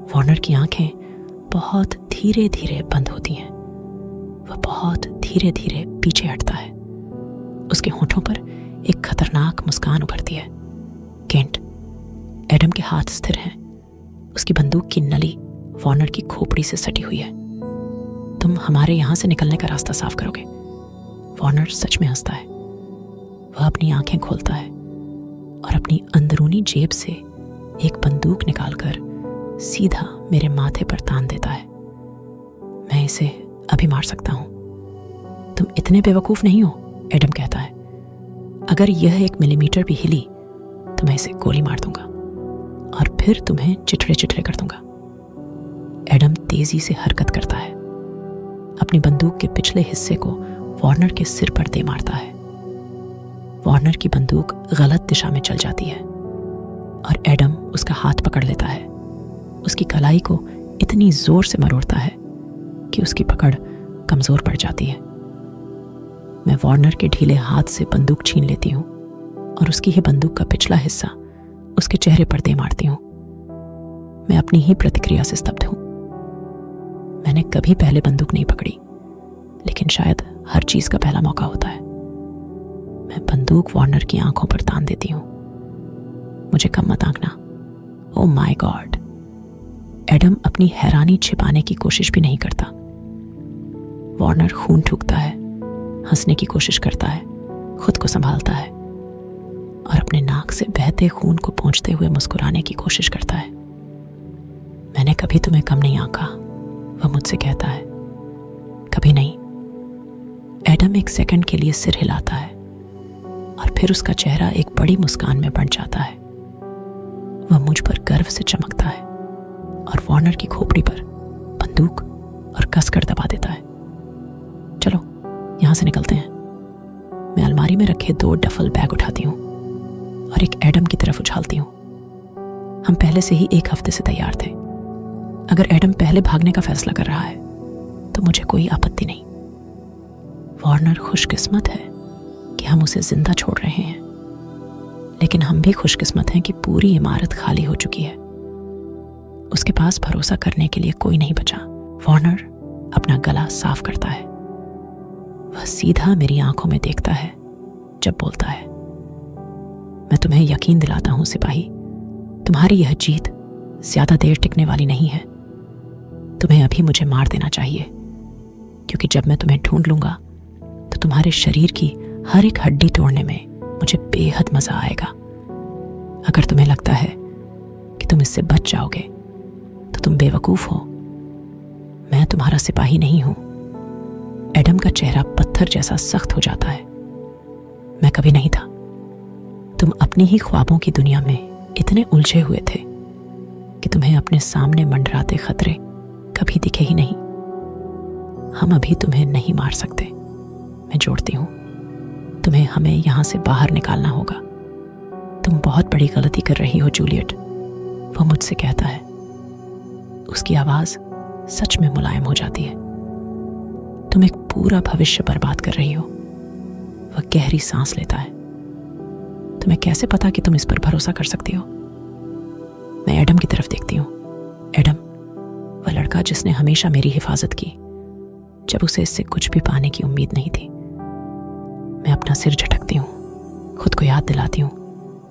Warner की आंखें बहुत धीरे धीरे बंद होती हैं। वह बहुत धीरे धीरे पीछे हटता है। उसके होठों पर एक खतरनाक मुस्कान उभरती है। केंट, एडम के हाथ स्थिर हैं। उसकी बंदूक की नली वार्नर की खोपड़ी से सटी हुई है। तुम हमारे यहां से निकलने का रास्ता साफ करोगे? वार्नर सच में हंसता है। वह अपनी आंखें खोलता है और अपनी अंदरूनी जेब से एक बंदूक निकालकर सीधा मेरे माथे पर तान देता है। मैं इसे अभी मार सकता हूं। तुम इतने बेवकूफ नहीं हो, एडम कहता है। अगर यह 1 मिलीमीटर भी हिली तो मैं इसे गोली मार दूंगा और फिर तुम्हें चिथड़े चिथड़े कर दूंगा। एडम तेजी से हरकत करता है। अपनी बंदूक के पिछले हिस्से को वार्नर के सिर पर दे मारता है। वार्नर की बंदूक गलत दिशा में चल जाती है और एडम उसका हाथ पकड़ लेता है। उसकी कलाई को इतनी जोर से मरोड़ता है कि उसकी पकड़ कमजोर पड़ जाती है। मैं वार्नर के ढीले हाथ से बंदूक छीन लेती हूं और उसकी ही बंदूक का पिछला हिस्सा उसके चेहरे पर दे मारती हूं। मैं अपनी ही प्रतिक्रिया से स्तब्ध हूं। मैंने कभी पहले बंदूक नहीं पकड़ी, लेकिन शायद हर चीज का पहला मौका होता है। मैं बंदूक वार्नर की आंखों पर तान देती हूं। मुझे कम मत आंकना। Oh my god. एडम अपनी हैरानी छिपाने की कोशिश भी नहीं करता। वार्नर खून थूकता है, हंसने की कोशिश करता है, खुद को संभालता है और अपने नाक से बहते खून को पोंछते हुए मुस्कुराने की कोशिश करता है। मैंने कभी तुम्हें कम नहीं आंका, वह मुझसे कहता है। कभी नहीं। एडम एक सेकंड के लिए सिर हिलाता है और फिर उसका चेहरा एक बड़ी मुस्कान में बन जाता है। वह मुझ पर गर्व से चमकता है और वार्नर की खोपड़ी पर बंदूक और कसकर दबा देता है। चलो यहां से निकलते हैं। मैं अलमारी में रखे 2 डफल बैग उठाती हूं और एक एडम की तरफ उछालती हूं। हम पहले से ही 1 हफ्ते से तैयार थे। अगर एडम पहले भागने का फैसला कर रहा है तो मुझे कोई आपत्ति नहीं। वार्नर खुशकिस्मत है कि हम उसे जिंदा छोड़ रहे हैं, लेकिन हम भी खुशकिस्मत हैं कि पूरी इमारत खाली हो चुकी है। उसके पास भरोसा करने के लिए कोई नहीं बचा। वार्नर अपना गला साफ करता है। वह सीधा मेरी आंखों में देखता है जब बोलता है, मैं तुम्हें यकीन दिलाता हूं सिपाही, तुम्हारी यह जीत ज्यादा देर टिकने वाली नहीं है। तुम्हें अभी मुझे मार देना चाहिए, क्योंकि जब मैं तुम्हें ढूंढ लूंगा तो तुम्हारे शरीर की हर एक हड्डी तोड़ने में मुझे बेहद मजा आएगा। अगर तुम्हें लगता है कि तुम इससे बच जाओगे तो तुम बेवकूफ हो। मैं तुम्हारा सिपाही नहीं हूं। एडम का चेहरा पत्थर जैसा सख्त हो जाता है। मैं कभी नहीं था। तुम अपनी ही ख्वाबों की दुनिया में इतने उलझे हुए थे कि तुम्हें अपने सामने मंडराते खतरे कभी दिखे ही नहीं। हम अभी तुम्हें नहीं मार सकते। मैं जोड़ती हूं, तुम्हें हमें यहां से बाहर निकालना होगा। तुम बहुत बड़ी गलती कर रही हो जूलियट, वह मुझसे कहता है। उसकी आवाज सच में मुलायम हो जाती है। तुम एक पूरा भविष्य बर्बाद कर रही हो। वह गहरी सांस लेता है। तुम्हें कैसे पता कि तुम इस पर भरोसा कर सकती हो? मैं एडम की तरफ देखती हूं। एडम, वह लड़का जिसने हमेशा मेरी हिफाजत की जब उसे इससे कुछ भी पाने की उम्मीद नहीं थी। मैं अपना सिर झटकती हूं, खुद को याद दिलाती हूं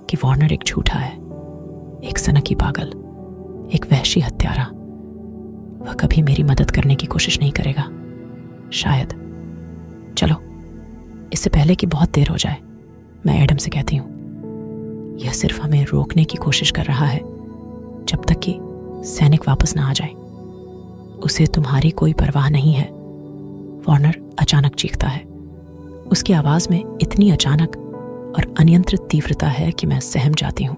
कि वार्नर एक झूठा है, एक सनकी पागल, एक वहशी हत्यारा। वह कभी मेरी मदद करने की कोशिश नहीं करेगा, शायद। चलो, इससे पहले कि बहुत देर हो जाए, मैं एडम से कहती हूं, यह सिर्फ हमें रोकने की कोशिश कर रहा है जब तक कि सैनिक वापस ना आ जाए। उसे तुम्हारी कोई परवाह नहीं है। वार्नर अचानक चीखता है। उसकी आवाज में इतनी अचानक और अनियंत्रित तीव्रता है कि मैं सहम जाती हूं।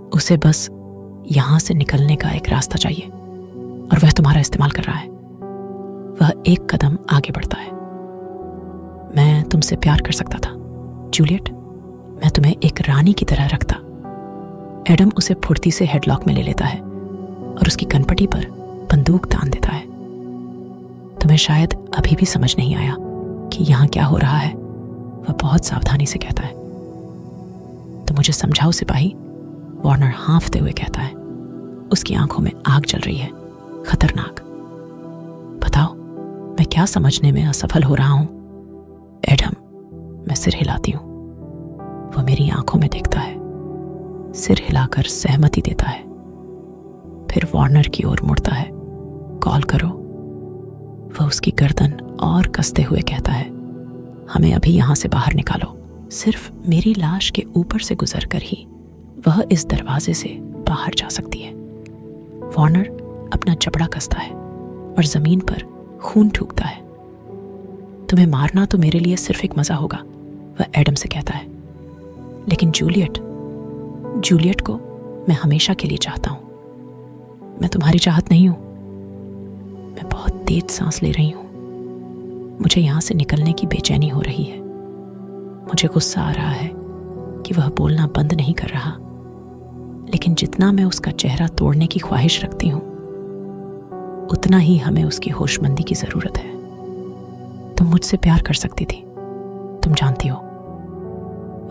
उसे बस यहां से निकलने का एक रास्ता चाहिए और वह तुम्हारा इस्तेमाल कर रहा है। वह एक कदम आगे बढ़ता है। मैं तुमसे प्यार कर सकता था जूलियट। मैं तुम्हें एक रानी की तरह रखता। एडम उसे फुर्ती से हेडलॉक में ले लेता है और उसकी कनपटी पर बंदूक तान देता है। तुम्हें शायद अभी भी समझ नहीं आया कि यहां क्या हो रहा है, वह बहुत सावधानी से कहता है। तो मुझे समझाओ सिपाही, वार्नर हाँफते हुए कहता है। उसकी आंखों में आग जल रही है, खतरनाक। बताओ, मैं क्या समझने में असफल हो रहा हूं? एडम, मैं सिर हिलाती हूं। वह मेरी आंखों में देखता है, सिर हिलाकर सहमति देता है। फिर वार्नर की ओर मुड़ता है। कॉल करो। वह उसकी गर्दन और कसते हुए कहता है, हमें अभी यहां से बाहर निकालो। सिर्फ मेरी लाश के ऊपर से गुजरकर ही वह इस दरवाजे से बाहर जा सकती है। वार्नर अपना जबड़ा कसता है और जमीन पर खून थूकता है। तुम्हें मारना तो मेरे लिए सिर्फ एक मजा होगा, वह एडम से कहता है। लेकिन जूलियट को मैं हमेशा के लिए चाहता हूं। मैं तुम्हारी चाहत नहीं हूं। मैं बहुत तेज सांस ले रही हूं। मुझे यहां से निकलने की बेचैनी हो रही है। मुझे गुस्सा आ रहा है कि वह बोलना बंद नहीं कर रहा, लेकिन जितना मैं उसका चेहरा तोड़ने की ख्वाहिश रखती हूं, उतना ही हमें उसकी होशमंदी की जरूरत है। तुम मुझसे प्यार कर सकती थी, तुम जानती हो।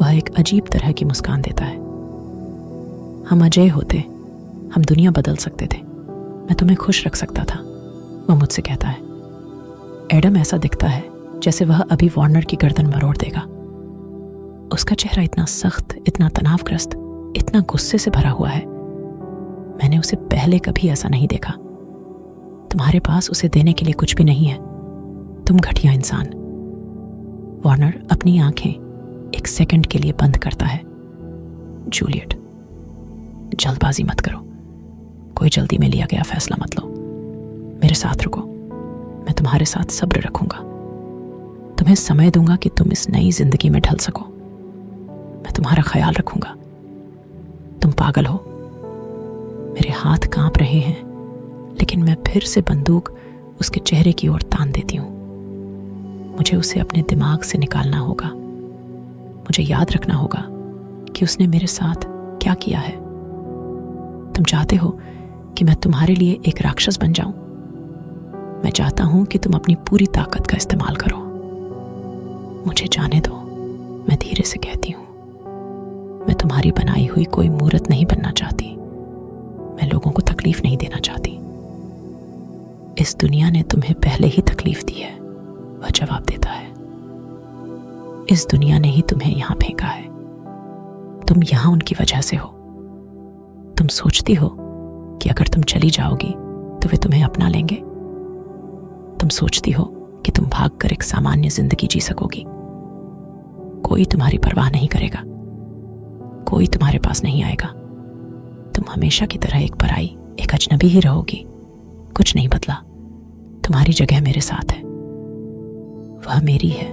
वह एक अजीब तरह की मुस्कान देता है। हम अजय होते, हम दुनिया बदल सकते थे। मैं तुम्हें खुश रख सकता था, वह मुझसे कहता है। एडम ऐसा दिखता है जैसे वह अभी वार्नर की गर्दन मरोड़ देगा। उसका चेहरा इतना सख्त, इतना तनावग्रस्त, इतना गुस्से से भरा हुआ है। मैंने उसे पहले कभी ऐसा नहीं देखा। तुम्हारे पास उसे देने के लिए कुछ भी नहीं है, तुम घटिया इंसान। वार्नर अपनी आंखें एक सेकंड के लिए बंद करता है। जूलियट, जल्दबाजी मत करो। कोई जल्दी में लिया गया फैसला मत लो। मेरे साथ रुको, मैं तुम्हारे साथ सब्र रखूंगा। तुम्हें समय दूंगा कि तुम इस नई जिंदगी में ढल सको। मैं तुम्हारा ख्याल रखूंगा। तुम पागल हो। मेरे हाथ कांप रहे हैं, लेकिन मैं फिर से बंदूक उसके चेहरे की ओर तान देती हूं। मुझे उसे अपने दिमाग से निकालना होगा। मुझे याद रखना होगा कि उसने मेरे साथ क्या किया है। तुम चाहते हो कि मैं तुम्हारे लिए एक राक्षस बन जाऊं? मैं चाहता हूं कि तुम अपनी पूरी ताकत का इस्तेमाल करो। मुझे जाने दो, मैं धीरे से कहती हूं। मैं तुम्हारी बनाई हुई कोई मूर्त नहीं बनना चाहती। मैं लोगों को तकलीफ नहीं देना चाहती। इस दुनिया ने तुम्हें पहले ही तकलीफ दी है, वह जवाब देता है। इस दुनिया ने ही तुम्हें यहां फेंका है। तुम यहां उनकी वजह से हो। तुम सोचती हो कि अगर तुम चली जाओगी तो वे तुम्हें अपना लेंगे। तुम सोचती हो कि तुम भागकर एक सामान्य जिंदगी जी सकोगी। कोई तुम्हारी परवाह नहीं करेगा। कोई तुम्हारे पास नहीं आएगा। तुम हमेशा की तरह एक पराई, एक अजनबी ही रहोगी। कुछ नहीं बदला। तुम्हारी जगह मेरे साथ है। वह मेरी है।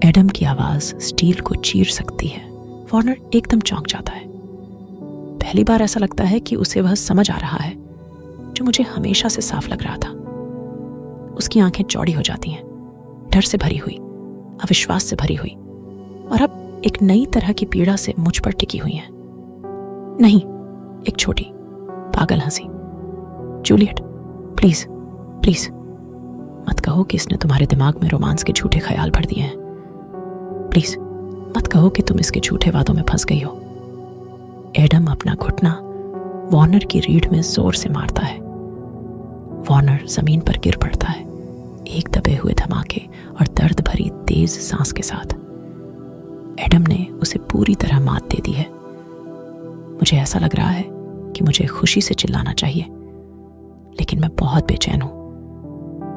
एडम की आवाज स्टील को चीर सकती है। वार्नर एकदम चौंक जाता है। पहली बार ऐसा लगता है कि उसे वह समझ आ रहा है जो मुझे हमेशा से साफ लग रहा था। उसकी आंखें चौड़ी हो जाती हैं, डर से भरी हुई, अविश्वास से भरी हुई, और अब एक नई तरह की पीड़ा से मुझ पर टिकी हुई हैं। नहीं, एक छोटी पागल हंसी। जूलियट, प्लीज प्लीज मत कहो कि इसने तुम्हारे दिमाग में रोमांस के झूठे ख्याल भर दिए हैं। प्लीज मत कहो कि तुम इसके झूठे वादों में फंस गई हो। एडम अपना घुटना वार्नर की रीढ़ में जोर से मारता है। वार्नर जमीन पर गिर पड़ता है, एक दबे हुए धमाके और दर्द भरी तेज सांस के साथ। एडम ने उसे पूरी तरह मात दे दी है। मुझे ऐसा लग रहा है कि मुझे खुशी से चिल्लाना चाहिए, लेकिन मैं बहुत बेचैन हूं।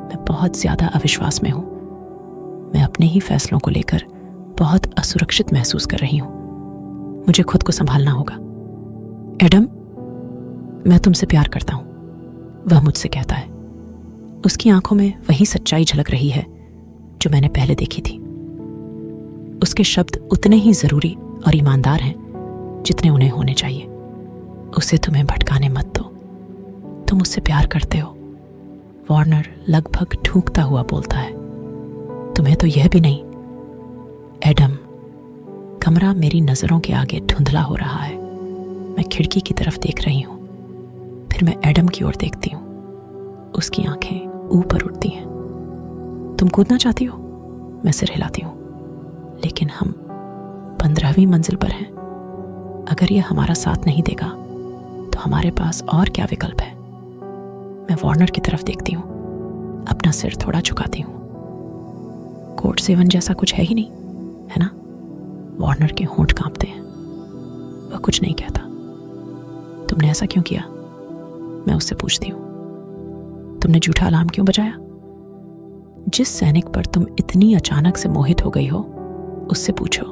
मैं बहुत ज्यादा अविश्वास में हूं। मैं अपने ही फैसलों को लेकर बहुत असुरक्षित महसूस कर रही हूं। मुझे खुद को संभालना होगा। एडम, मैं तुमसे प्यार करता हूं, वह मुझसे कहता है। उसकी आंखों में वही सच्चाई झलक रही है जो मैंने पहले देखी थी। उसके शब्द उतने ही जरूरी और ईमानदार हैं जितने उन्हें होने चाहिए। उसे तुम्हें भटकाने मत दो। तुम उससे प्यार करते हो। वार्नर लगभग ठूंकता हुआ बोलता है। तुम्हें तो यह भी नहीं। एडम, कमरा मेरी नजरों के आगे धुंधला हो रहा है। मैं खिड़की की तरफ देख रही हूं। फिर मैं एडम की ओर देखती हूं। उसकी आंखें ऊपर उठती हैं। तुम कूदना चाहती हो? मैं सिर हिलाती हूं। लेकिन हम 15वीं मंजिल पर हैं। अगर यह हमारा साथ नहीं देगा तो हमारे पास और क्या विकल्प है? मैं वार्नर की तरफ देखती हूँ, अपना सिर थोड़ा झुकाती हूँ। कोर्ट सेवन जैसा कुछ है ही नहीं, है ना? वार्नर के होंठ कांपते हैं। वह कुछ नहीं कहता। तुमने ऐसा क्यों किया? मैं उससे पूछती हूँ। तुमने झूठा अलार्म क्यों बजाया? जिस सैनिक पर तुम इतनी अचानक से मोहित हो गई हो, उससे पूछो,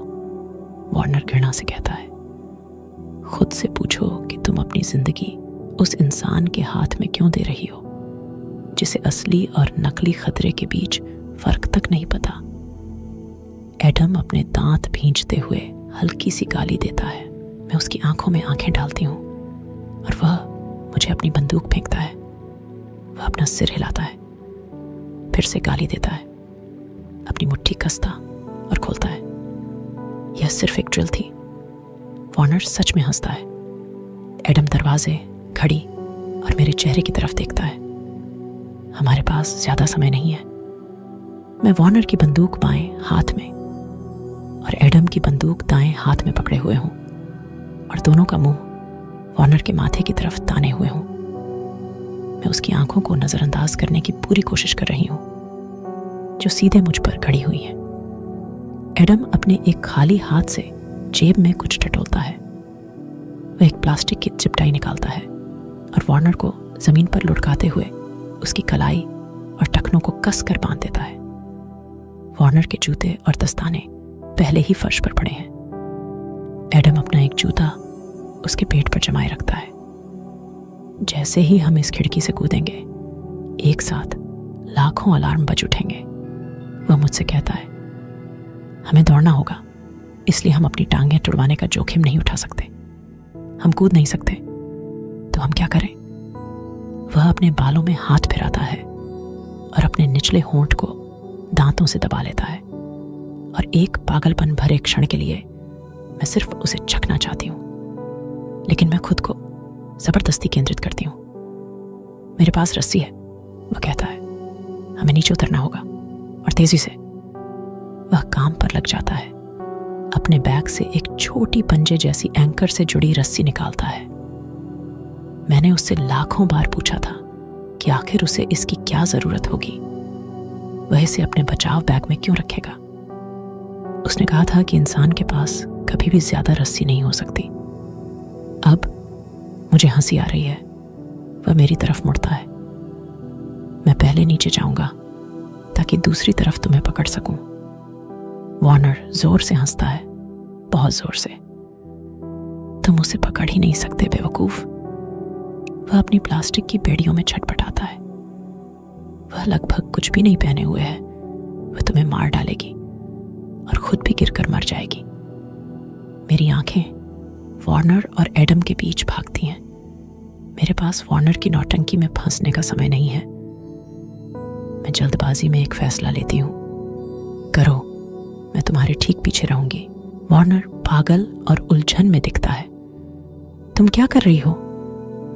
वार्नर घृणा से कहता है। खुद से पूछो कि तुम अपनी जिंदगी उस इंसान के हाथ में क्यों दे रही हो, जिसे असली और नकली खतरे के बीच फर्क तक नहीं पता। एडम अपने दांत भींचते हुए हल्की सी गाली देता है। मैं उसकी आंखों में आंखें डालती हूँ और वह मुझे अपनी बंदूक फेंकता है। वह अपना सिर हिलाता है, फिर से गाली देता है, अपनी मुट्ठी कसता और खोलता है। यह सिर्फ एक ड्रिल थी। वार्नर सच में हंसता है। एडम दरवाजे, घड़ी और मेरे चेहरे की तरफ देखता है। हमारे पास ज्यादा समय नहीं है। मैं वार्नर की बंदूक बाएं हाथ में और एडम की बंदूक दाएं हाथ में पकड़े हुए हूं और दोनों का मुंह वार्नर के माथे की तरफ ताने हुए हूं। मैं उसकी आंखों को नजरअंदाज करने की पूरी कोशिश कर रही हूं, जो सीधे मुझ पर खड़ी हुई है। एडम अपने एक खाली हाथ से जेब में कुछ टटोलता है। वह एक प्लास्टिक की चिपटाई निकालता है और वार्नर को जमीन पर लुढ़काते हुए उसकी कलाई और टखनों को कस कर बांध देता है। वार्नर के जूते और दस्ताने पहले ही फर्श पर पड़े हैं। एडम अपना एक जूता उसके पेट पर जमाए रखता है। जैसे ही हम इस खिड़की से कूदेंगे, एक साथ लाखों अलार्म बज उठेंगे। वह मुझसे कहता है, हमें दौड़ना होगा, इसलिए हम अपनी टांगें तुड़वाने का जोखिम नहीं उठा सकते। हम कूद नहीं सकते, तो हम क्या करें? वह अपने बालों में हाथ फिराता है और अपने निचले होंठ को दांतों से दबा लेता है और एक पागलपन भरे क्षण के लिए मैं सिर्फ उसे चखना चाहती हूँ, लेकिन मैं खुद को जबरदस्ती केंद्रित करती हूँ। मेरे पास रस्सी है, वह कहता है। हमें नीचे उतरना होगा और तेजी से। वह काम पर लग जाता है। अपने बैग से एक छोटी पंजे जैसी एंकर से जुड़ी रस्सी निकालता है। मैंने उससे लाखों बार पूछा था कि आखिर उसे इसकी क्या जरूरत होगी। वह इसे अपने बचाव बैग में क्यों रखेगा? उसने कहा था कि इंसान के पास कभी भी ज्यादा रस्सी नहीं हो सकती। अब मुझे हंसी आ रही है। वह मेरी तरफ मुड़ता है। मैं पहले नीचे जाऊंगा ताकि दूसरी तरफ तुम्हें पकड़ सकूं। वार्नर जोर से हंसता है, बहुत जोर से। तुम उसे पकड़ ही नहीं सकते बेवकूफ। वह अपनी प्लास्टिक की बेड़ियों में छटपटाता है। वह लगभग कुछ भी नहीं पहने हुए है। वह तुम्हें मार डालेगी और खुद भी गिरकर मर जाएगी। मेरी आंखें वार्नर और एडम के बीच भागती हैं। मेरे पास वार्नर की नौटंकी में फंसने का समय नहीं है। मैं जल्दबाजी में एक फैसला लेती हूँ। करो, मैं तुम्हारे ठीक पीछे रहूंगी। वार्नर पागल और उलझन में दिखता है। तुम क्या कर रही हो?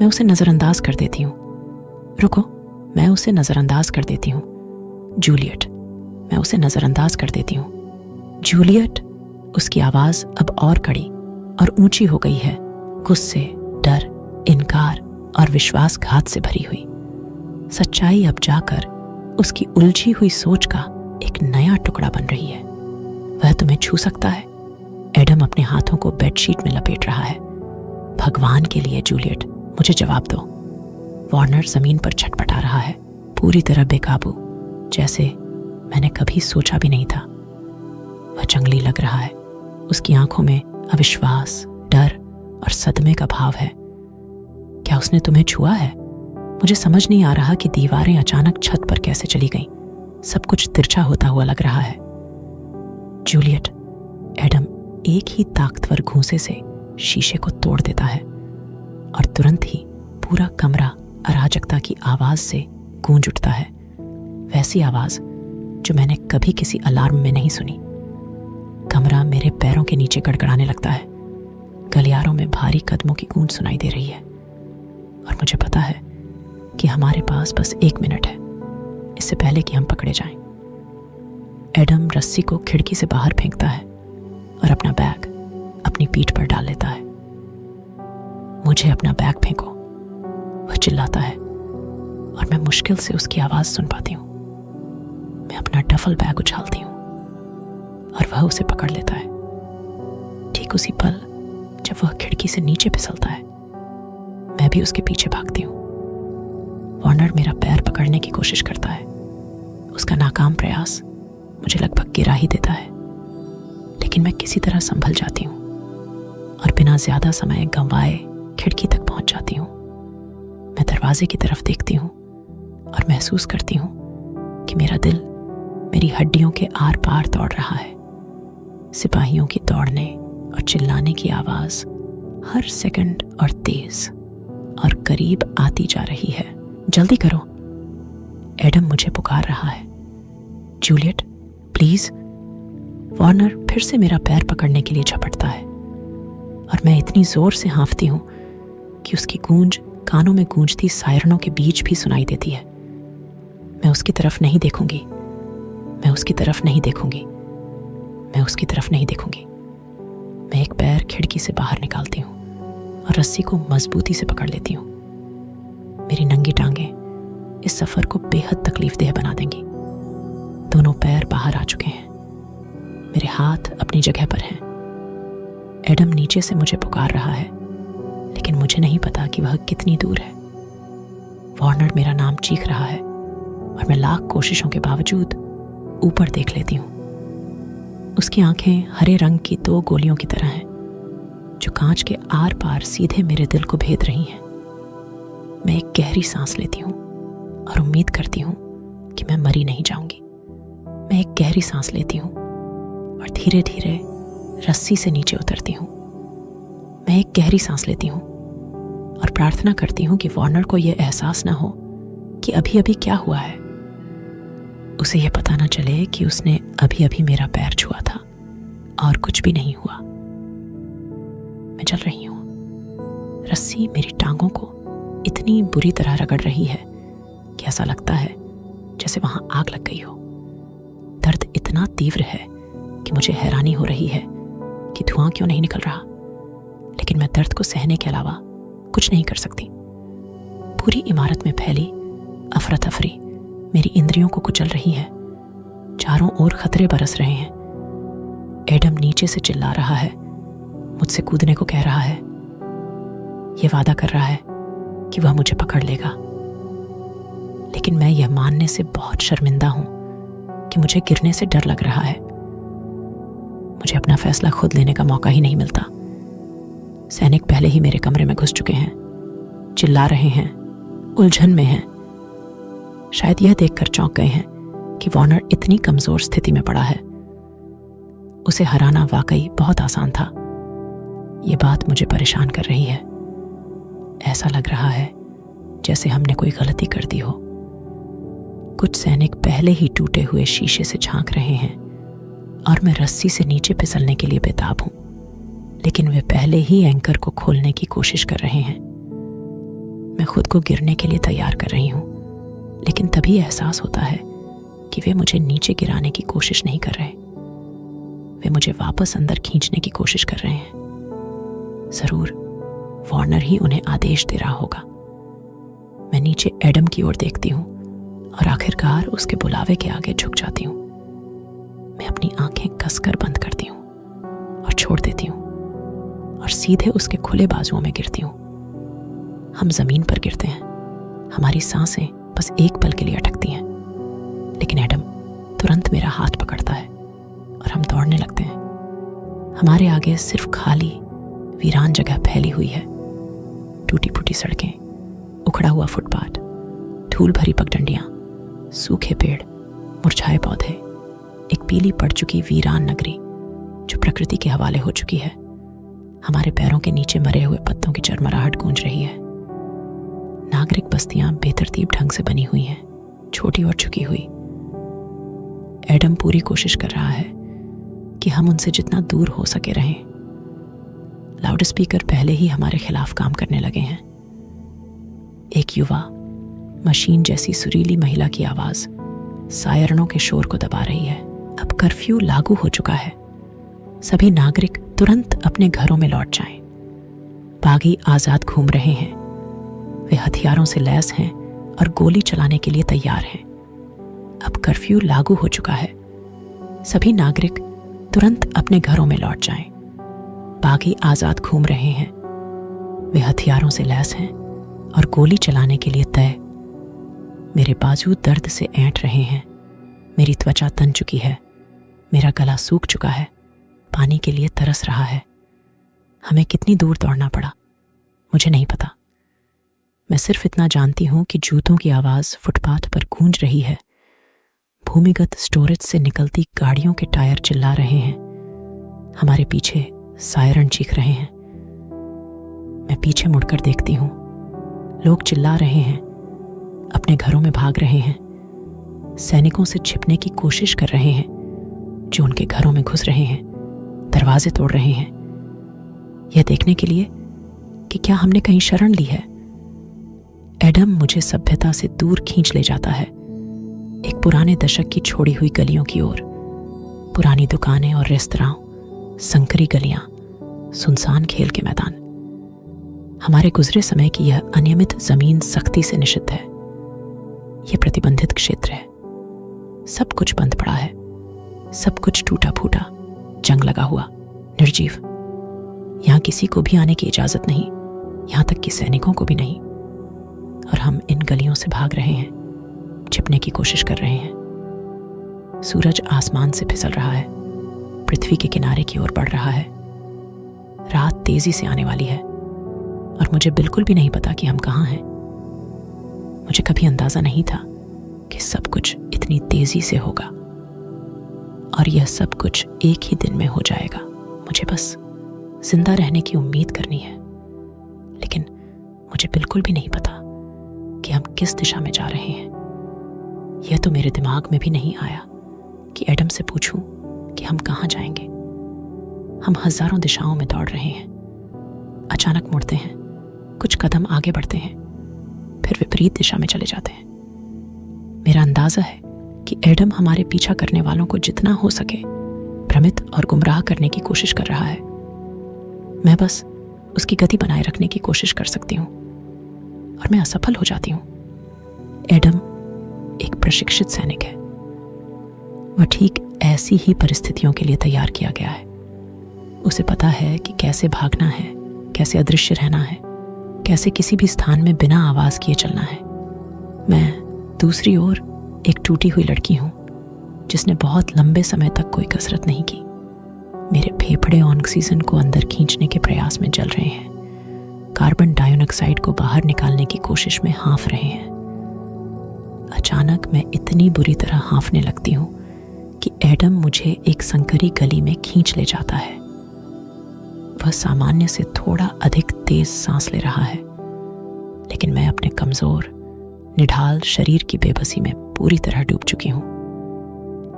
मैं उसे नजरअंदाज कर देती हूँ। रुको, मैं उसे नजरअंदाज कर देती हूँ। जूलियट, मैं उसे नजरअंदाज कर देती हूँ। जूलियट। उसकी आवाज अब और कड़ी और ऊंची हो गई है, गुस्से, डर, इनकार और विश्वासघात से भरी हुई। सच्चाई अब जाकर उसकी उलझी हुई सोच का एक नया टुकड़ा बन रही है। वह तुम्हें छू सकता है। एडम अपने हाथों को बेडशीट में लपेट रहा है। भगवान के लिए जूलियट, मुझे जवाब दो। वार्नर जमीन पर छटपटा रहा है, पूरी तरह बेकाबू, जैसे मैंने कभी सोचा भी नहीं था। वह जंगली लग रहा है। उसकी आंखों में अविश्वास, डर और सदमे का भाव है। क्या उसने तुम्हें छुआ है? मुझे समझ नहीं आ रहा कि दीवारें अचानक छत पर कैसे चली गईं। सब कुछ तिरछा होता हुआ लग रहा है। जूलियट, एडम एक ही ताकतवर घूंसे से शीशे को तोड़ देता है और तुरंत ही पूरा कमरा अराजकता की आवाज से गूंज उठता है। वैसी आवाज जो मैंने कभी किसी अलार्म में नहीं सुनी। कमरा मेरे पैरों के नीचे गड़गड़ाने लगता है। गलियारों में भारी कदमों की गूंज सुनाई दे रही है और मुझे पता है कि हमारे पास बस 1 मिनट है, इससे पहले कि हम पकड़े जाएं। एडम रस्सी को खिड़की से बाहर फेंकता है और अपना बैग अपनी पीठ पर डाल लेता है। मुझे अपना बैग फेंको, वह चिल्लाता है और मैं मुश्किल से उसकी आवाज़ सुन पाती हूँ। मैं अपना डफल बैग उछालती हूँ और वह उसे पकड़ लेता है। ठीक उसी पल जब वह खिड़की से नीचे फिसलता है, मैं भी उसके पीछे भागती हूँ। वार्नर मेरा पैर पकड़ने की कोशिश करता है। उसका नाकाम प्रयास मुझे लगभग गिरा ही देता है, लेकिन मैं किसी तरह संभल जाती हूँ और बिना ज्यादा समय गंवाए खिड़की तक पहुंच जाती हूँ। मैं दरवाजे की तरफ देखती हूँ और महसूस करती हूँ कि मेरा दिल मेरी हड्डियों के आर पार दौड़ रहा है। सिपाहियों की दौड़ने और चिल्लाने की आवाज हर सेकंड और तेज और करीब आती जा रही है। जल्दी करो, एडम मुझे पुकार रहा है। Juliet, please. वार्नर फिर से मेरा पैर पकड़ने के लिए झपटता है और मैं इतनी जोर से हाँफती हूँ कि उसकी गूंज कानों में गूंजती सायरनों के बीच भी सुनाई देती है। मैं उसकी तरफ नहीं देखूंगी, मैं उसकी तरफ नहीं देखूंगी, मैं उसकी तरफ नहीं देखूंगी। मैं एक पैर खिड़की से बाहर निकालती हूँ और रस्सी को मजबूती से पकड़ लेती हूँ। मेरी नंगी टांगें इस सफर को बेहद तकलीफदेह बना देंगी। दोनों पैर बाहर आ चुके हैं, मेरे हाथ अपनी जगह पर हैं। एडम नीचे से मुझे पुकार रहा है, लेकिन मुझे नहीं पता कि वह कितनी दूर है। वार्नर मेरा नाम चीख रहा है और मैं लाख कोशिशों के बावजूद ऊपर देख लेती हूँ। उसकी आंखें हरे रंग की 2 गोलियों की तरह हैं, जो कांच के आर पार सीधे मेरे दिल को भेद रही हैं। मैं एक गहरी सांस लेती हूँ और उम्मीद करती हूँ कि मैं मरी नहीं जाऊंगी। मैं एक गहरी सांस लेती हूँ और धीरे धीरे रस्सी से नीचे उतरती हूँ। मैं एक गहरी सांस लेती हूँ और प्रार्थना करती हूँ कि वार्नर को यह एहसास ना हो कि अभी अभी क्या हुआ है। उसे यह पता ना चले कि उसने अभी अभी मेरा पैर छुआ था और कुछ भी नहीं हुआ। मैं चल रही हूँ। रस्सी मेरी टांगों को इतनी बुरी तरह रगड़ रही है कि ऐसा लगता है जैसे वहां आग लग गई हो। दर्द इतना तीव्र है कि मुझे हैरानी हो रही है कि धुआं क्यों नहीं निकल रहा, लेकिन मैं दर्द को सहने के अलावा कुछ नहीं कर सकती। पूरी इमारत में फैली अफरा तफरी मेरी इंद्रियों को कुचल रही है। चारों ओर खतरे बरस रहे हैं। एडम नीचे से चिल्ला रहा है, मुझसे कूदने को कह रहा है। यह वादा कर रहा है कि वह मुझे पकड़ लेगा, लेकिन मैं यह मानने से बहुत शर्मिंदा हूं कि मुझे गिरने से डर लग रहा है। मुझे अपना फैसला खुद लेने का मौका ही नहीं मिलता। सैनिक पहले ही मेरे कमरे में घुस चुके हैं, चिल्ला रहे हैं, उलझन में हैं। शायद यह देखकर चौंक गए हैं कि वार्नर इतनी कमजोर स्थिति में पड़ा है। उसे हराना वाकई बहुत आसान था। यह बात मुझे परेशान कर रही है। ऐसा लग रहा है जैसे हमने कोई गलती कर दी हो। कुछ सैनिक पहले ही टूटे हुए शीशे से झांक रहे हैं और मैं रस्सी से नीचे फिसलने के लिए बेताब हूं, लेकिन वे पहले ही एंकर को खोलने की कोशिश कर रहे हैं। मैं खुद को गिरने के लिए तैयार कर रही हूं, लेकिन तभी एहसास होता है कि वे मुझे नीचे गिराने की कोशिश नहीं कर रहे। वे मुझे वापस अंदर खींचने की कोशिश कर रहे हैं। जरूर वार्नर ही उन्हें आदेश दे रहा होगा। मैं नीचे एडम की ओर देखती हूँ और आखिरकार उसके बुलावे के आगे झुक जाती हूँ। मैं अपनी आंखें कसकर बंद करती हूँ और छोड़ देती हूँ और सीधे उसके खुले बाजुओं में गिरती हूँ। हम जमीन पर गिरते हैं। हमारी सांसें बस एक पल के लिए अटकती हैं, लेकिन एडम तुरंत मेरा हाथ पकड़ता है और हम दौड़ने लगते हैं। हमारे आगे सिर्फ खाली वीरान जगह फैली हुई है। टूटी फूटी सड़कें, उखड़ा हुआ फुटपाथ, धूल भरी पगडंडियां, सूखे पेड़, मुरझाए पौधे, एक पीली पड़ चुकी वीरान नगरी जो प्रकृति के हवाले हो चुकी है। हमारे पैरों के नीचे मरे हुए पत्तों की चरमराहट गूंज रही है। नागरिक बस्तियां बेतरतीब ढंग से बनी हुई हैं, छोटी और झुकी हुई। एडम पूरी कोशिश कर रहा है कि हम उनसे जितना दूर हो सके रहें। लाउड स्पीकर पहले ही हमारे खिलाफ काम करने लगे हैं। एक युवा मशीन जैसी सुरीली महिला की आवाज सायरनों के शोर को दबा रही है। अब कर्फ्यू लागू हो चुका है। सभी नागरिक तुरंत अपने घरों में लौट जाएं। बागी आज़ाद घूम रहे हैं। वे हथियारों से लैस हैं और गोली चलाने के लिए तैयार हैं। अब कर्फ्यू लागू हो चुका है। सभी नागरिक तुरंत अपने घरों में लौट जाएं। बागी आज़ाद घूम रहे हैं। वे हथियारों से लैस हैं और गोली चलाने के लिए तय। मेरे बाजू दर्द से ऐंठ रहे हैं। मेरी त्वचा तन चुकी है। मेरा गला सूख चुका है। पानी के लिए तरस रहा है। हमें कितनी दूर दौड़ना पड़ा मुझे नहीं पता। मैं सिर्फ इतना जानती हूं कि जूतों की आवाज़ फुटपाथ पर गूंज रही है। भूमिगत स्टोरेज से निकलती गाड़ियों के टायर चिल्ला रहे हैं। हमारे पीछे सायरन चीख रहे हैं। मैं पीछे मुड़कर देखती हूं। लोग चिल्ला रहे हैं, अपने घरों में भाग रहे हैं, सैनिकों से छिपने की कोशिश कर रहे हैं जो उनके घरों में घुस रहे हैं, दरवाजे तोड़ रहे हैं, यह देखने के लिए कि क्या हमने कहीं शरण ली है। एडम मुझे सभ्यता से दूर खींच ले जाता है, एक पुराने दशक की छोड़ी हुई गलियों की ओर। पुरानी दुकानें और रेस्तरां, संकरी गलियां, सुनसान खेल के मैदान। हमारे गुजरे समय की यह अनियमित जमीन सख्ती से निषिद्ध है। यह प्रतिबंधित क्षेत्र है। सब कुछ बंद पड़ा है। सब कुछ टूटा फूटा, जंग लगा हुआ, निर्जीव। यहां किसी को भी आने की इजाजत नहीं, यहां तक कि सैनिकों को भी नहीं। और हम इन गलियों से भाग रहे हैं, छिपने की कोशिश कर रहे हैं। सूरज आसमान से फिसल रहा है, पृथ्वी के किनारे की ओर बढ़ रहा है। रात तेजी से आने वाली है और मुझे बिल्कुल भी नहीं पता कि हम कहाँ हैं। मुझे कभी अंदाजा नहीं था कि सब कुछ इतनी तेजी से होगा और यह सब कुछ एक ही दिन में हो जाएगा। मुझे बस जिंदा रहने की उम्मीद करनी है, लेकिन मुझे बिल्कुल भी नहीं पता कि हम किस दिशा में जा रहे हैं। यह तो मेरे दिमाग में भी नहीं आया कि एडम से पूछूं कि हम कहाँ जाएंगे। हम हजारों दिशाओं में दौड़ रहे हैं। अचानक मुड़ते हैं, कुछ कदम आगे बढ़ते हैं, फिर विपरीत दिशा में चले जाते हैं। मेरा अंदाजा है कि एडम हमारे पीछा करने वालों को जितना हो सके भ्रमित और गुमराह करने की कोशिश कर रहा है। मैं बस उसकी गति बनाए रखने की कोशिश कर सकती हूँ और मैं असफल हो जाती हूँ। एडम एक प्रशिक्षित सैनिक है। वह ठीक ऐसी ही परिस्थितियों के लिए तैयार किया गया है। उसे पता है कि कैसे भागना है, कैसे अदृश्य रहना है, कैसे किसी भी स्थान में बिना आवाज किए चलना है। मैं दूसरी ओर एक टूटी हुई लड़की हूं जिसने बहुत लंबे समय तक कोई कसरत नहीं की। मेरे फेफड़े ऑक्सीजन को अंदर खींचने के प्रयास में जल रहे हैं, कार्बन डाइऑक्साइड को बाहर निकालने की कोशिश में हाँफ रहे हैं। अचानक मैं इतनी बुरी तरह हाँफने लगती हूँ कि एडम मुझे एक संकरी गली में खींच ले जाता है। वह सामान्य से थोड़ा अधिक तेज सांस ले रहा है, लेकिन मैं अपने कमजोर निढाल शरीर की बेबसी में पूरी तरह डूब चुकी हूँ।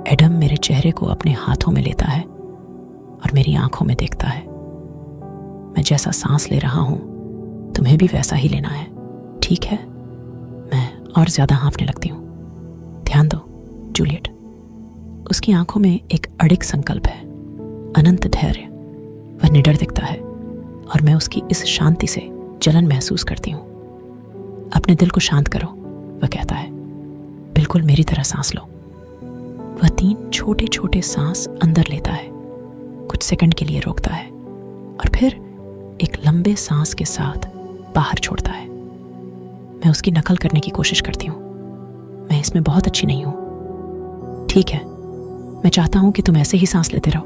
एडम मेरे चेहरे को अपने हाथों में लेता है और मेरी आंखों में देखता है। मैं जैसा सांस ले रहा हूं तुम्हें भी वैसा ही लेना है, ठीक है? मैं और ज्यादा हाँफने लगती हूँ। ध्यान दो जूलियट। उसकी आंखों में एक अड़िग संकल्प है, अनंत धैर्य। वह निडर दिखता है और मैं उसकी इस शांति से जलन महसूस करती हूँ। अपने दिल को शांत करो, वह कहता है। बिल्कुल मेरी तरह सांस लो। वह 3 छोटे छोटे सांस अंदर लेता है, कुछ सेकंड के लिए रोकता है और फिर एक लंबे सांस के साथ बाहर छोड़ता है। मैं उसकी नकल करने की कोशिश करती हूँ। मैं इसमें बहुत अच्छी नहीं हूँ। ठीक है, मैं चाहता हूँ कि तुम ऐसे ही सांस लेते रहो।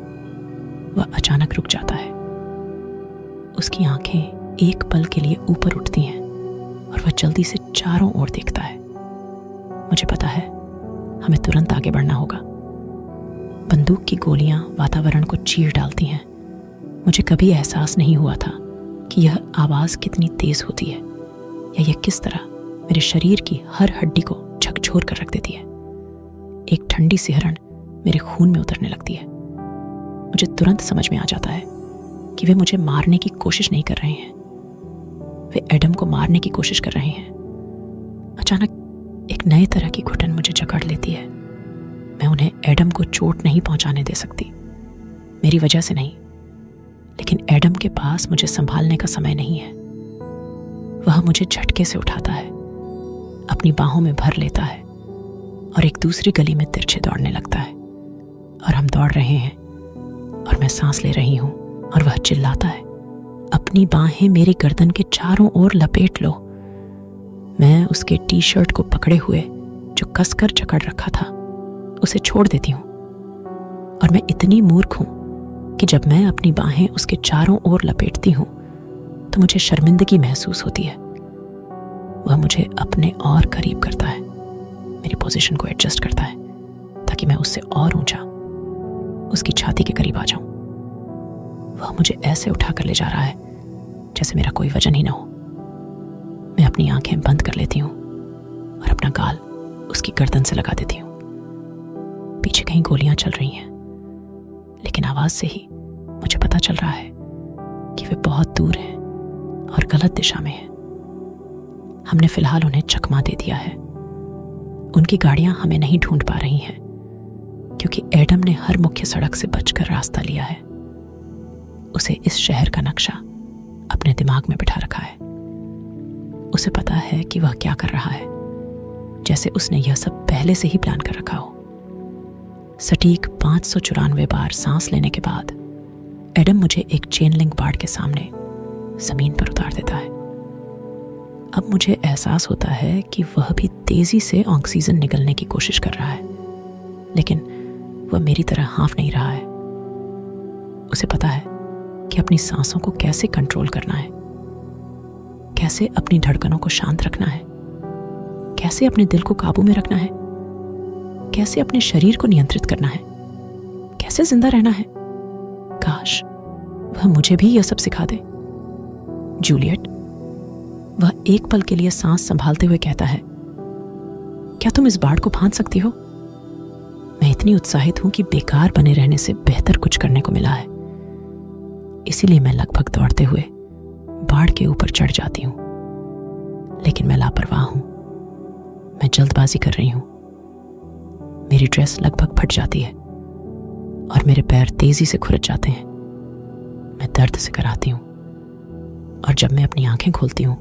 वह अचानक रुक जाता है। उसकी आंखें एक पल के लिए ऊपर उठती हैं और वह जल्दी से चारों ओर देखता है। मुझे पता है हमें तुरंत आगे बढ़ना होगा। बंदूक की गोलियां वातावरण को चीर डालती हैं। मुझे कभी एहसास नहीं हुआ था कि यह आवाज कितनी तेज होती है या यह किस तरह मेरे शरीर की हर हड्डी को झकझोर कर रख देती है। एक ठंडी सिहरन मेरे खून में उतरने लगती है। मुझे तुरंत समझ में आ जाता है कि वे मुझे मारने की कोशिश नहीं कर रहे हैं, वे एडम को मारने की कोशिश कर रहे हैं। अचानक एक नए तरह की घुटन मुझे जकड़ लेती है। मैं उन्हें एडम को चोट नहीं पहुंचाने दे सकती, मेरी वजह से नहीं। लेकिन एडम के पास मुझे संभालने का समय नहीं है। वह मुझे झटके से उठाता है, अपनी बाहों में भर लेता है और एक दूसरी गली में तिरछे दौड़ने लगता है। और हम दौड़ रहे हैं और मैं सांस ले रही हूं और वह चिल्लाता है, अपनी बाहें मेरी गर्दन के चारों ओर लपेट लो। मैं उसके टी शर्ट को पकड़े हुए जो कसकर जकड़ रखा था उसे छोड़ देती हूँ। और मैं इतनी मूर्ख हूं कि जब मैं अपनी बाहें उसके चारों ओर लपेटती हूँ तो मुझे शर्मिंदगी महसूस होती है। वह मुझे अपने और करीब करता है, मेरी पोजीशन को एडजस्ट करता है ताकि मैं उससे और ऊंचा उसकी छाती के करीब आ जाऊं। वह मुझे ऐसे उठाकर ले जा रहा है जैसे मेरा कोई वजन ही ना हो। मैं अपनी आंखें बंद कर लेती हूँ और अपना गाल उसकी गर्दन से लगा देती हूँ। पीछे कहीं गोलियां चल रही हैं, लेकिन आवाज से ही मुझे पता चल रहा है कि वे बहुत दूर हैं और गलत दिशा में हैं। हमने फिलहाल उन्हें चकमा दे दिया है। उनकी गाड़ियां हमें नहीं ढूंढ पा रही हैं क्योंकि एडम ने हर मुख्य सड़क से बचकर रास्ता लिया है। उसे इस शहर का नक्शा अपने दिमाग में बिठा रखा है। उसे पता है कि वह क्या कर रहा है, जैसे उसने यह सब पहले से ही प्लान कर रखा हो। सटीक 594 बार सांस लेने के बाद एडम मुझे एक चेन लिंक बाड़ के सामने जमीन पर उतार देता है। अब मुझे एहसास होता है कि वह भी तेजी से ऑक्सीजन निगलने की कोशिश कर रहा है, लेकिन वह मेरी तरह हाँफ नहीं रहा है। उसे पता है कि अपनी सांसों को कैसे कंट्रोल करना है, कैसे अपनी धड़कनों को शांत रखना है, कैसे अपने दिल को काबू में रखना है, कैसे अपने शरीर को नियंत्रित करना है, कैसे जिंदा रहना है। काश वह मुझे भी यह सब सिखा दे। जूलियट, वह एक पल के लिए सांस संभालते हुए कहता है, क्या तुम इस बाढ़ को फांद सकती हो? मैं इतनी उत्साहित हूं कि बेकार बने रहने से बेहतर कुछ करने को मिला है। इसीलिए मैं लगभग दौड़ते हुए बाढ़ के ऊपर चढ़ जाती हूं, लेकिन मैं लापरवाह हूं। मैं जल्दबाजी कर रही हूं। मेरी ड्रेस लगभग फट जाती है और मेरे पैर तेजी से खुरच जाते हैं। मैं दर्द से कराहती हूं और जब मैं अपनी आंखें खोलती हूं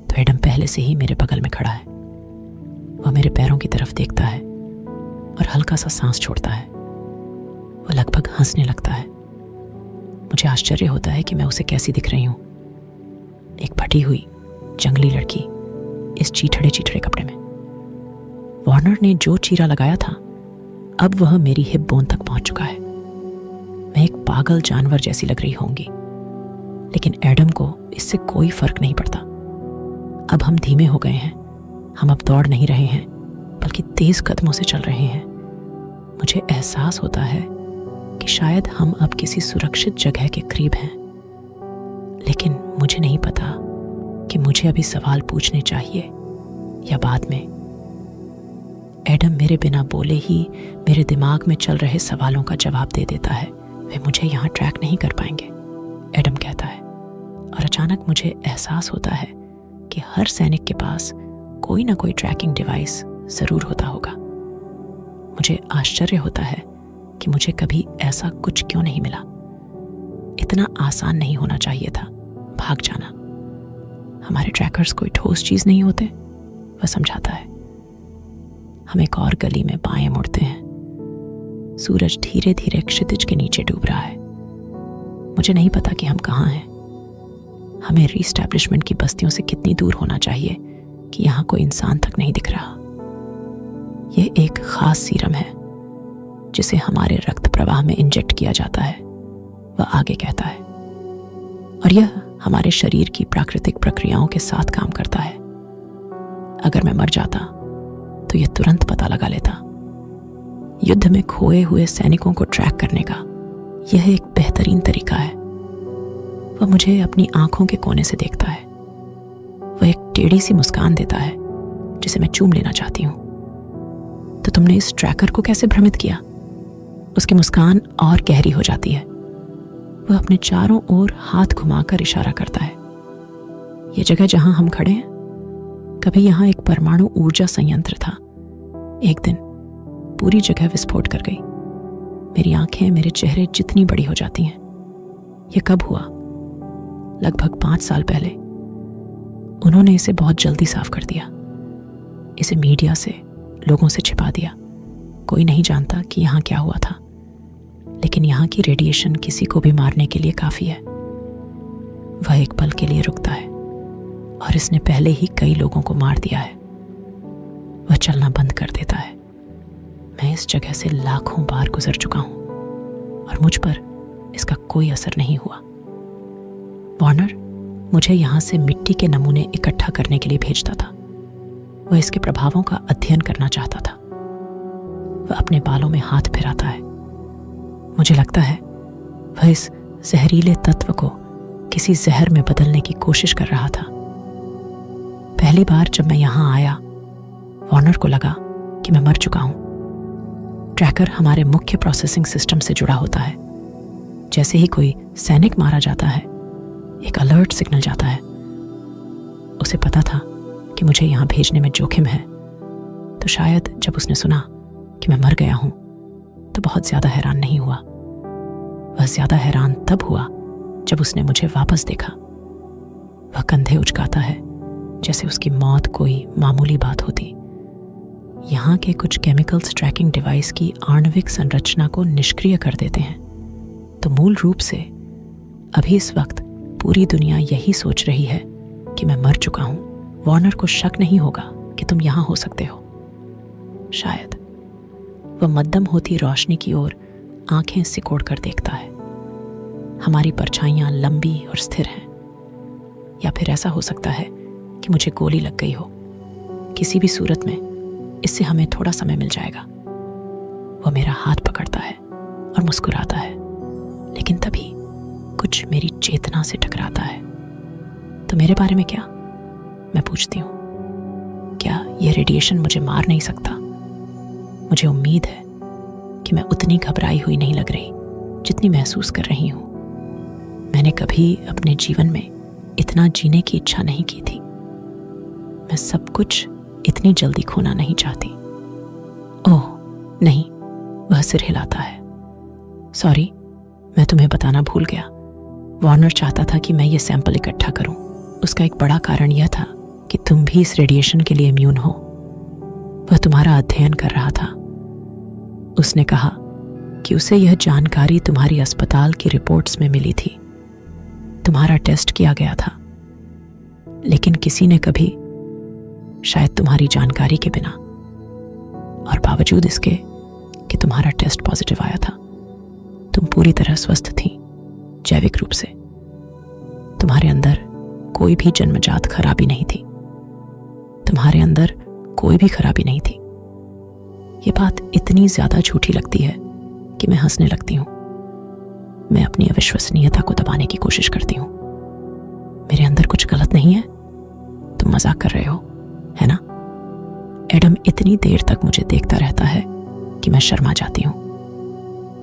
तो एडम पहले से ही मेरे बगल में खड़ा है। वह मेरे पैरों की तरफ देखता है और हल्का सा सांस छोड़ता है। वह लगभग हंसने लगता है। मुझे आश्चर्य होता है कि मैं उसे कैसी दिख रही हूं, एक फटी हुई जंगली लड़की इस चीथड़े चीथड़े कपड़े में। वार्नर ने जो चीरा लगाया था अब वह मेरी हिप बोन तक पहुंच चुका है। मैं एक पागल जानवर जैसी लग रही होंगी, लेकिन एडम को इससे कोई फर्क नहीं पड़ता। अब हम धीमे हो गए हैं। हम अब दौड़ नहीं रहे हैं बल्कि तेज कदमों से चल रहे हैं। मुझे एहसास होता है कि शायद हम अब किसी सुरक्षित जगह के करीब हैं, लेकिन मुझे नहीं पता कि मुझे अभी सवाल पूछने चाहिए या बाद में। एडम मेरे बिना बोले ही मेरे दिमाग में चल रहे सवालों का जवाब दे देता है। वे मुझे यहाँ ट्रैक नहीं कर पाएंगे, एडम कहता है। और अचानक मुझे एहसास होता है कि हर सैनिक के पास कोई ना कोई ट्रैकिंग डिवाइस जरूर होता होगा। मुझे आश्चर्य होता है कि मुझे कभी ऐसा कुछ क्यों नहीं मिला। इतना आसान नहीं होना चाहिए था भाग जाना। हमारे ट्रैकर्स कोई ठोस चीज नहीं होते, वह समझाता है। हम एक और गली में बाएं मुड़ते हैं। सूरज धीरे धीरे क्षितिज के नीचे डूब रहा है। मुझे नहीं पता कि हम कहाँ हैं। हमें रीस्टैब्लिशमेंट की बस्तियों से कितनी दूर होना चाहिए कि यहाँ कोई इंसान तक नहीं दिख रहा। यह एक खास सीरम है जिसे हमारे रक्त प्रवाह में इंजेक्ट किया जाता है, वह आगे कहता है, और यह हमारे शरीर की प्राकृतिक प्रक्रियाओं के साथ काम करता है। अगर मैं मर जाता तो यह तुरंत पता लगा लेता। युद्ध में खोए हुए सैनिकों को ट्रैक करने का यह एक बेहतरीन तरीका है। वह मुझे अपनी आंखों के कोने से देखता है। वह एक टेढ़ी सी मुस्कान देता है जिसे मैं चूम लेना चाहती हूं। तो तुमने इस ट्रैकर को कैसे भ्रमित किया? उसकी मुस्कान और गहरी हो जाती है। वह अपने चारों ओर हाथ घुमाकर इशारा करता है। यह जगह जहां हम खड़े हैं, कभी यहां एक परमाणु ऊर्जा संयंत्र था। एक दिन पूरी जगह विस्फोट कर गई। मेरी आंखें मेरे चेहरे जितनी बड़ी हो जाती हैं। यह कब हुआ? लगभग 5 साल पहले। उन्होंने इसे बहुत जल्दी साफ कर दिया, इसे मीडिया से, लोगों से छिपा दिया। कोई नहीं जानता कि यहाँ क्या हुआ था, लेकिन यहाँ की रेडिएशन किसी को भी मारने के लिए काफी है। वह एक पल के लिए रुकता है और इसने पहले ही कई लोगों को मार दिया है। वह चलना बंद कर देता है। मैं इस जगह से लाखों बार गुजर चुका हूं और मुझ पर इसका कोई असर नहीं हुआ। वार्नर मुझे यहां से मिट्टी के नमूने इकट्ठा करने के लिए भेजता था। वह इसके प्रभावों का अध्ययन करना चाहता था। वह अपने बालों में हाथ फिराता है। मुझे लगता है वह इस जहरीले तत्व को किसी जहर में बदलने की कोशिश कर रहा था। पहली बार जब मैं यहां आया, वार्नर को लगा कि मैं मर चुका हूं। ट्रैकर हमारे मुख्य प्रोसेसिंग सिस्टम से जुड़ा होता है। जैसे ही कोई सैनिक मारा जाता है, एक अलर्ट सिग्नल जाता है। उसे पता था कि मुझे यहां भेजने में जोखिम है, तो शायद जब उसने सुना कि मैं मर गया हूं तो बहुत ज्यादा हैरान नहीं हुआ। वह ज्यादा हैरान तब हुआ जब उसने मुझे वापस देखा। वह कंधे उचकाता है जैसे उसकी मौत कोई मामूली बात होती। यहाँ के कुछ केमिकल्स ट्रैकिंग डिवाइस की आणविक संरचना को निष्क्रिय कर देते हैं। तो मूल रूप से अभी इस वक्त पूरी दुनिया यही सोच रही है कि मैं मर चुका हूं। वार्नर को शक नहीं होगा कि तुम यहां हो सकते हो। शायद वह मध्यम होती रोशनी की ओर आंखें सिकोड़ कर देखता है। हमारी परछाइयां लंबी और स्थिर हैं। या फिर ऐसा हो सकता है कि मुझे गोली लग गई हो। किसी भी सूरत में इससे हमें थोड़ा समय मिल जाएगा। वह मेरा हाथ पकड़ता है और मुस्कुराता है, लेकिन तभी कुछ मेरी चेतना से टकराता है। तो मेरे बारे में क्या? मैं पूछती हूँ, क्या यह रेडिएशन मुझे मार नहीं सकता? मुझे उम्मीद है कि मैं उतनी घबराई हुई नहीं लग रही जितनी महसूस कर रही हूँ। मैंने कभी अपने जीवन में इतना जीने की इच्छा नहीं की थी। मैं सब कुछ इतनी जल्दी खोना नहीं चाहती। ओह नहीं, वह सिर हिलाता है। सॉरी, मैं तुम्हें बताना भूल गया। वार्नर चाहता था कि मैं ये सैंपल इकट्ठा करूं। उसका एक बड़ा कारण यह था कि तुम भी इस रेडिएशन के लिए इम्यून हो। वह तुम्हारा अध्ययन कर रहा था। उसने कहा कि उसे यह जानकारी तुम्हारी अस्पताल की रिपोर्ट्स में मिली थी। तुम्हारा टेस्ट किया गया था, लेकिन किसी ने कभी, शायद तुम्हारी जानकारी के बिना और बावजूद इसके कि तुम्हारा टेस्ट पॉजिटिव आया था, तुम पूरी तरह स्वस्थ थी, जैविक रूप से। तुम्हारे अंदर कोई भी जन्मजात खराबी नहीं थी। तुम्हारे अंदर कोई भी खराबी नहीं थी। ये बात इतनी ज्यादा झूठी लगती है कि मैं हंसने लगती हूं। मैं अपनी अविश्वसनीयता को दबाने की कोशिश करती हूं। मेरे अंदर कुछ गलत नहीं है? तुम मजाक कर रहे हो, है ना? एडम इतनी देर तक मुझे देखता रहता है कि मैं शर्मा जाती हूं।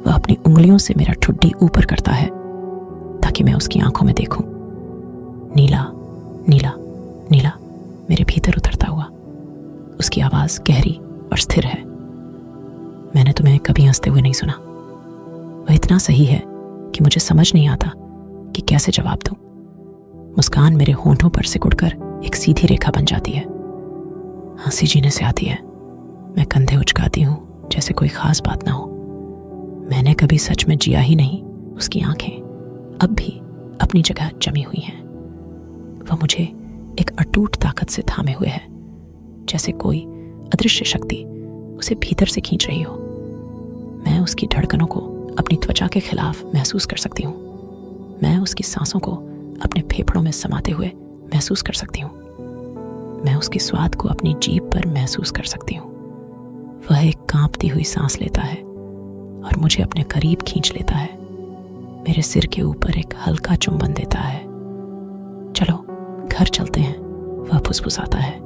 वह अपनी उंगलियों से मेरा ठुड्डी ऊपर करता है ताकि मैं उसकी आंखों में देखूं। नीला, नीला, नीला, मेरे भीतर उतरता हुआ। उसकी आवाज गहरी और स्थिर है। मैंने तुम्हें कभी हंसते हुए नहीं सुना। वह इतना सही है कि मुझे समझ नहीं आता कि कैसे जवाब दूं। मुस्कान मेरे होंठों पर सिकुड़कर एक सीधी रेखा बन जाती है। हंसी जीने से आती है। मैं कंधे उचकाती हूं जैसे कोई खास बात ना हो। मैंने कभी सच में जिया ही नहीं। उसकी आंखें अब भी अपनी जगह जमी हुई हैं। वह मुझे एक अटूट ताकत से थामे हुए है, जैसे कोई अदृश्य शक्ति उसे भीतर से खींच रही हो। मैं उसकी धड़कनों को अपनी त्वचा के खिलाफ महसूस कर सकती हूँ। मैं उसकी सांसों को अपने फेफड़ों में समाते हुए महसूस कर सकती हूँ। मैं उसके स्वाद को अपनी जीभ पर महसूस कर सकती हूँ। वह एक कांपती हुई सांस लेता है और मुझे अपने करीब खींच लेता है। मेरे सिर के ऊपर एक हल्का चुंबन देता है। चलो घर चलते हैं, वह फुसफुसाता है।